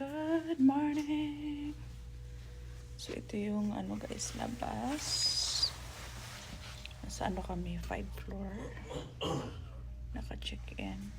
Good morning! So, ito yung ano guys, labas. Nasa ano kami, 5th floor. Naka-check-in.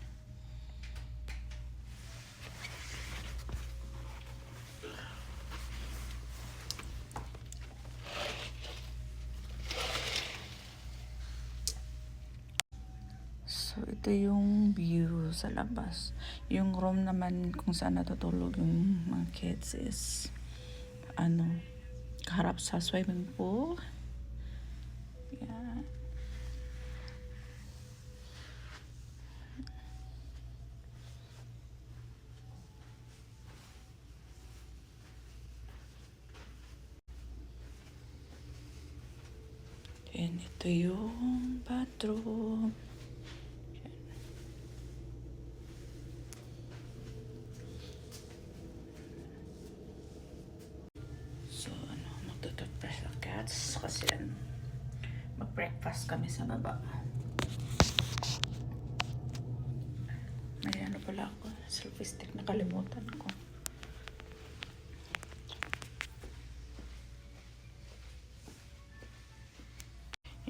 So, ito yung view sa labas. Yung room naman kung saan natutulog yung mga kids is ano, kaharap sa swimming pool. Yan. And ito yung bathroom. So, ano, magtututbrush ang cats kasi ano, mag-breakfast kami sa baba. May ano pala ako, selfie stick, nakalimutan ko.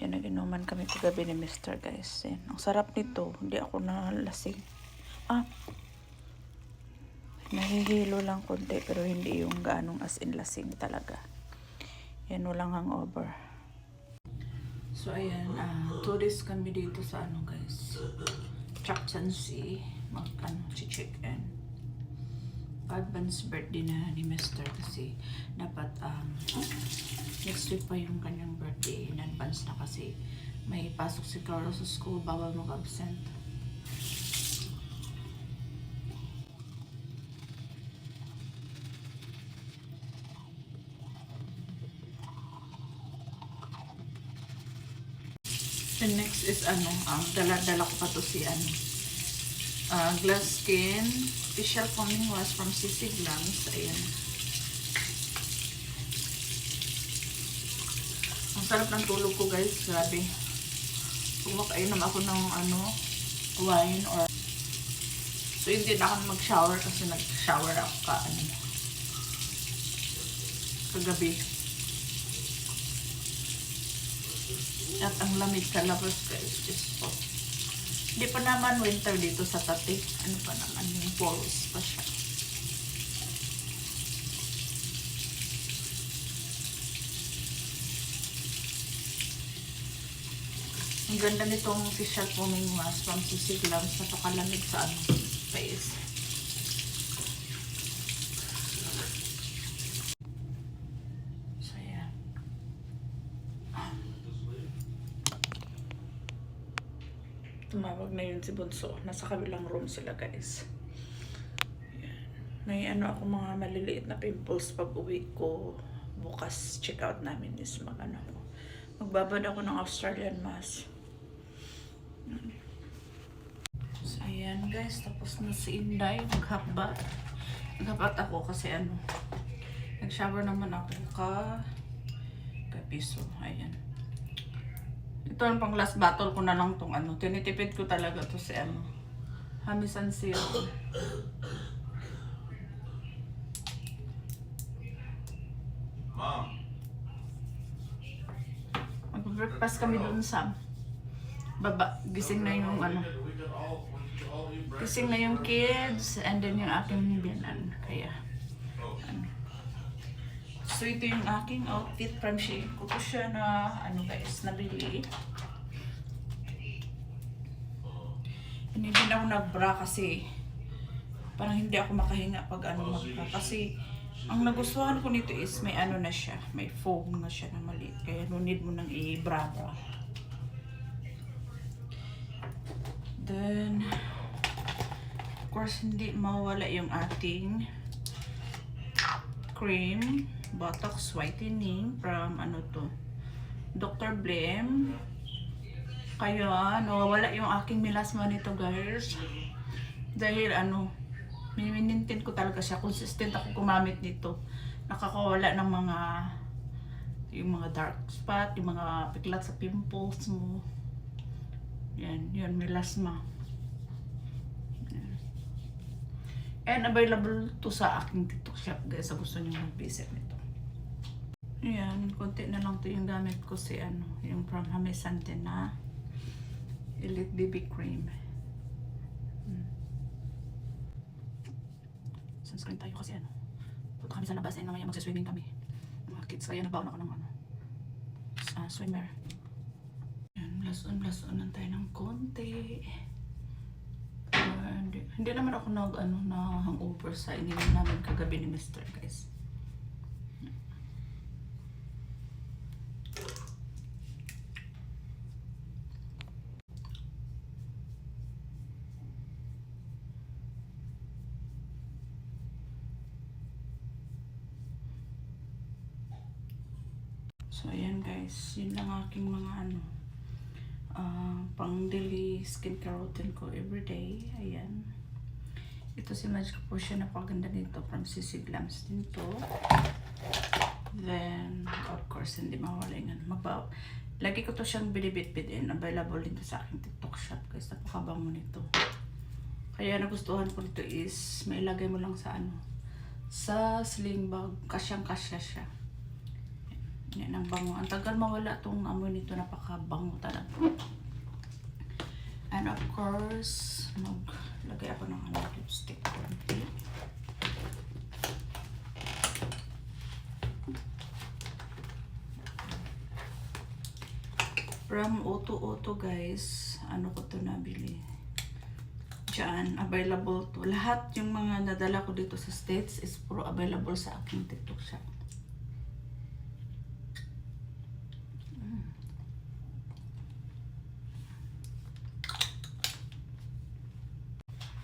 Yan, nag-inuman kami kagabi ni Mr. guys. Yan. Ang sarap nito, hindi ako nalasing. Nahihilo lang konti pero hindi yung ganong as in lasing talaga. Yan, walang hangover. So ayan, 2 days kami dito sa ano guys, Chakchansi, check-in. Advance birthday na ni Mr. kasi dapat next week pa yung kanyang birthday, in advance na kasi may pasok si Carlos sa school, bawal mag-absent. And next is ano, dala-dala ko pa to si ano, glass skin facial foaming wash from CC Glams. Ayan. Ang sarap ng tulog ko guys, grabe. Kumakain naman ako ng ano, wine or so hindi na ako mag-shower kasi nag-shower ako kagabi. At ang lamig sa labas guys, just po. Hindi pa naman winter dito sa Tatik. Ano pa naman, yung falls pa siya. Ang ganda nitong facial foaming mask from CC Glams. Napakalamig sa ano, face. So yeah. Tumawag na yun si Bunso. Nasa kabilang room sila guys. Yan. May ano ako mga maliliit na pimples pag uwi ko. Bukas check out namin is magbabad ako ng Australian mask. So ayan guys, tapos na si Inday maghakbat. Naghabat ako kasi ano, nag-shower naman ako kapiso. Ayan. Ito ang pang last battle ko na lang tong ano. Tinitipid ko talaga to si ano, Hamisan Seal. Mom. Mag-breakfast kami doon sa baba. Gising na yung ano. Gising na yung kids and then yung aking biyanan. Kaya ano. So ito yung aking outfit from Shein. Kuko siya na ano guys, nabili. Hindi na ako nag-bra kasi parang hindi ako makahinga pag ano mag-bra. Kasi ang nagustuhan ko nito is may ano na siya, may foam na siya na maliit. Kaya no need mo nang i-bra-bra. Then, of course, hindi mawala yung ating cream, Botox Whitening from ano to, Dr. Blem. Kaya nawawala yung aking melasma nito guys. Dahil ano, minimintin ko talaga siya. Consistent ako gumamit nito. Nakakawala ng yung mga dark spot, yung mga piklat sa pimples mo. Yan, yun, melasma. And available to sa aking TikTok shop guys sa gusto nyo mag-visit nito. Ayan, konti na lang to yung gamit ko si yung from Hamisante na Elite BB Cream. Sunscreen tayo kasi punta kami sa labas mamaya magsiswimming kami. Mga kids kaya nagbaon ako ng swimmer. Ayan, blason lang tayo ng konti. Hindi naman ako na hangover sa ininom namin kagabi ni Mr. guys. So ayan guys, yun lang aking mga pang daily skincare routine ko everyday. Ayan. Ito si Magic Potion, napakaganda nito from CC Glams din to. Then, of course, hindi mawala yung lagi ko to siyang binibit-bitin. Available din to sa aking TikTok shop guys. Napakabango nito. Kaya nagustuhan ko nito is, mailagay mo lang sa sa sling bag. Kasyang-kasya siya. Yan ang bango. Ang tagal mawala tong amoy nito, napakabango talaga. And of course, maglagay ako ng lipstick konti. From Auto guys, ko to nabili. Diyan, available to. Lahat yung mga nadala ko dito sa States is puro available sa aking TikTok shop.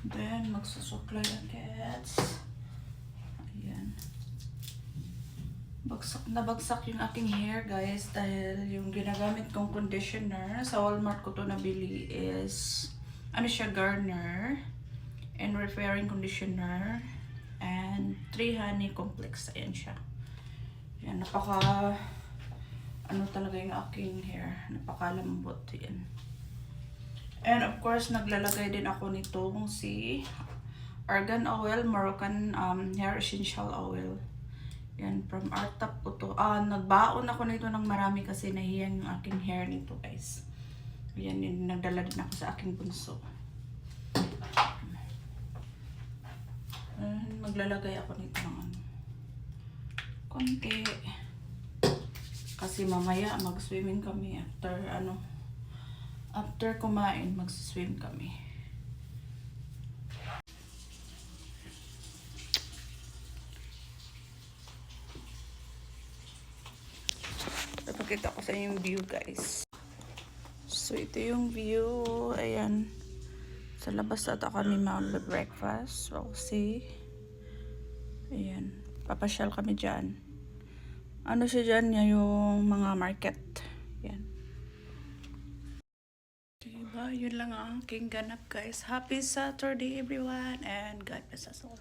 Then, magsusuklay agad. Ayan. Nabagsak yung aking hair guys dahil yung ginagamit kong conditioner sa Walmart ko to nabili is siya, Garnier and Repairing Conditioner and 3 Honey Complex. Ayan siya. Ayan, napaka talaga yung aking hair. Napakalambot. Ayan. And of course, naglalagay din ako nitong si Argan Oil, Moroccan Hair Essential Oil. Yan, from Artap ko to. Nagbaon ako nito ng marami kasi nahiyan yung aking hair nito guys. Yan, nagdala din ako sa aking bunso. Maglalagay ako nito ng konti. Kasi mamaya mag-swimming kami after kumain, mag-swim kami. Ipakita ko sa inyo yung view guys. So ito yung view. Ayan. Sa labas ata kami mag-breakfast. We'll see. Ayan. Papasyal kami dyan. Siya dyan yung mga market. Ayan. Diba? Yun lang ang aking ganap guys. Happy Saturday everyone and God bless us all.